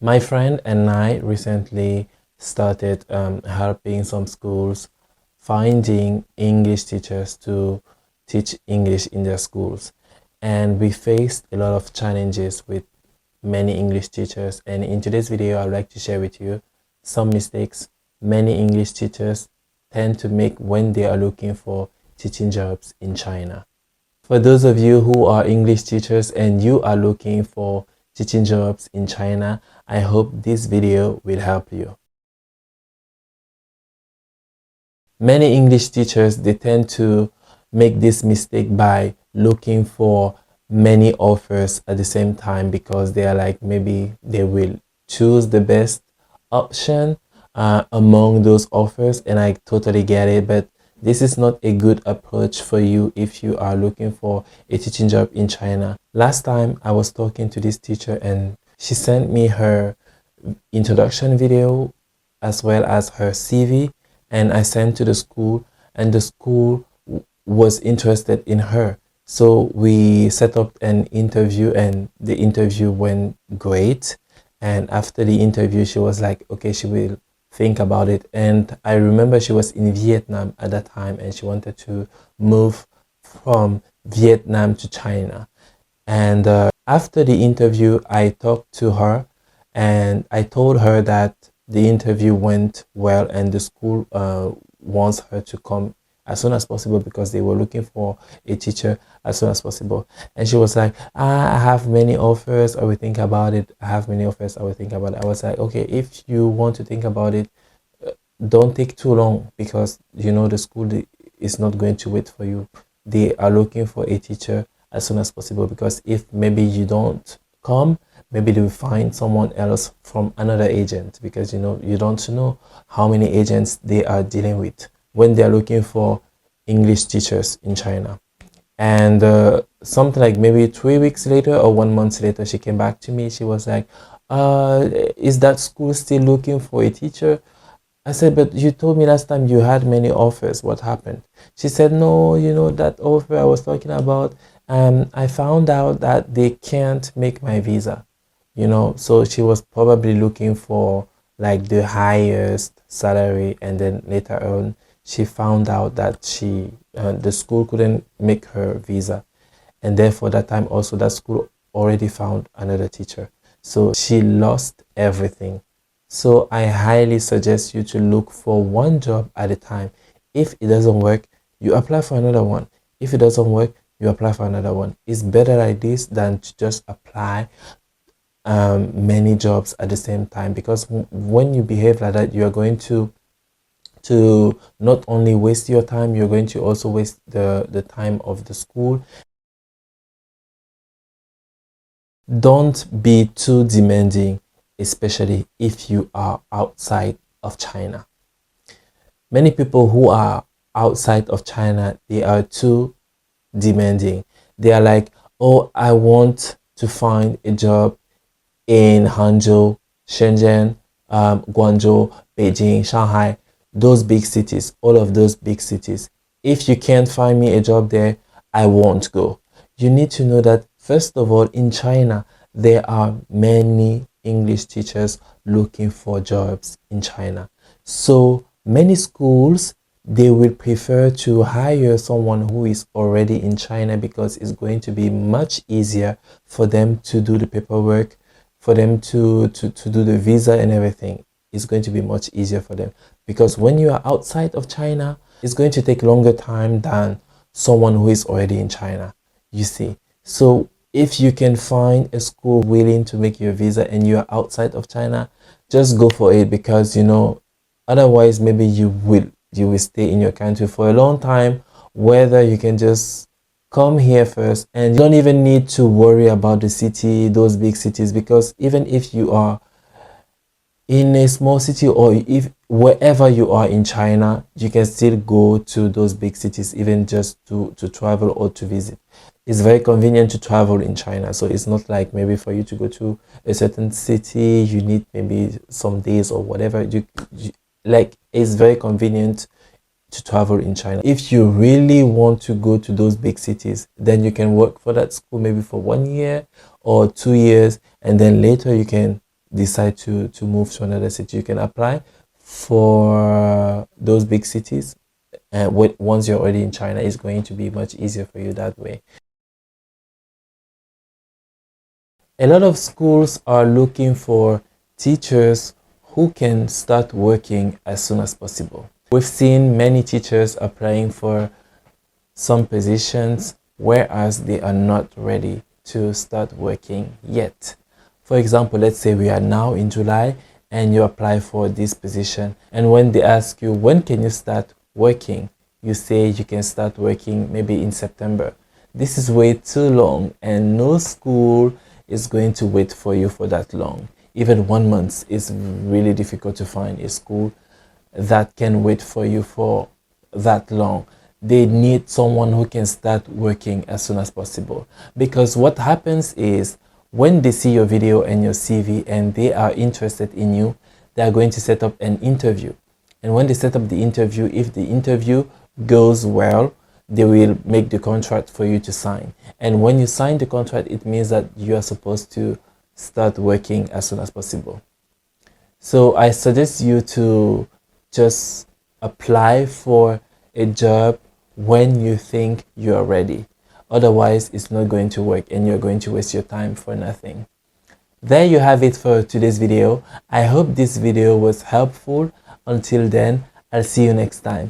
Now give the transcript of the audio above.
My friend and I recently started helping some schools finding English teachers to teach English in their schools. And we faced a lot of challenges with many English teachers. And in today's video, I'd like to share with you some mistakes many English teachers tend to make when they are looking for teaching jobs in China. For those of you who are English teachers and you are looking for teaching jobs in China, I hope this video will help you. Many English teachers, they tend to make this mistake by looking for many offers at the same time because they are like, maybe they will choose the best option among those offers, and I totally get it, but this is not a good approach for you if you are looking for a teaching job in China. Last time I was talking to this teacher and she sent me her introduction video as well as her CV, and I sent to the school, and the school was interested in her. So we set up an interview and the interview went great. And after the interview, she was like, okay, she will think about it. And I remember she was in Vietnam at that time and she wanted to move from Vietnam to China. And after the interview, I talked to her and I told her that the interview went well and the school wants her to come as soon as possible because they were looking for a teacher as soon as possible. And she was like, I have many offers, I will think about it. I have many offers, I will think about it. I was like, okay, if you want to think about it, don't take too long because you know the school is not going to wait for you. They are looking for a teacher as soon as possible because if maybe you don't come, maybe they will find someone else from another agent because you know you don't know how many agents they are dealing with when they're looking for English teachers in China. And something like maybe 3 weeks later or 1 month later, she came back to me. She was like, is that school still looking for a teacher? I said, but you told me last time you had many offers. What happened? She said, no, you know, that offer I was talking about, I found out that they can't make my visa, you know. So she was probably looking for like the highest salary, and then later on she found out that the school couldn't make her visa, and therefore that time also that school already found another teacher, so she lost everything. So I highly suggest you to look for one job at a time. If it doesn't work, you apply for another one. If it doesn't work, you apply for another one. It's better like this than to just apply many jobs at the same time, because when you behave like that, you are going to not only waste your time, you're going to also waste the time of the school. Don't be too demanding, especially if you are outside of China. Many people who are outside of China, they are too demanding. They are like, oh, I want to find a job in Hangzhou, Shenzhen, Guangzhou, Beijing, Shanghai, those big cities, all of those big cities. If you can't find me a job there, I won't go. You need to know that, first of all, in China, there are many English teachers looking for jobs in China. So many schools, they will prefer to hire someone who is already in China because it's going to be much easier for them to do the paperwork, for them to do the visa and everything. It's going to be much easier for them because when you are outside of China, it's going to take longer time than someone who is already in China, you see. So if you can find a school willing to make you a visa and you are outside of China, just go for it, because you know otherwise maybe you will stay in your country for a long time, whether you can just come here first and you don't even need to worry about the city, those big cities, because even if you are in a small city or if wherever you are in China, you can still go to those big cities even just to travel or to visit. It's very convenient to travel in China, so it's not like maybe for you to go to a certain city you need maybe some days or whatever. Like, it's very convenient to travel in China. If you really want to go to those big cities, then you can work for that school maybe for 1 year or 2 years, and then later you can decide to move to another city, you can apply for those big cities. And once you're already in China, it's going to be much easier for you that way. A lot of schools are looking for teachers who can start working as soon as possible. We've seen many teachers applying for some positions, whereas they are not ready to start working yet. For example, let's say we are now in July and you apply for this position, and when they ask you when can you start working, you say you can start working maybe in September. This is way too long, and no school is going to wait for you for that long. Even 1 month is really difficult to find a school that can wait for you for that long. They need someone who can start working as soon as possible, because what happens is when they see your video and your CV and they are interested in you, they are going to set up an interview. And when they set up the interview, if the interview goes well, they will make the contract for you to sign. And when you sign the contract, it means that you are supposed to start working as soon as possible. So I suggest you to just apply for a job when you think you are ready. Otherwise, it's not going to work and you're going to waste your time for nothing. There you have it for today's video. I hope this video was helpful. Until then, I'll see you next time.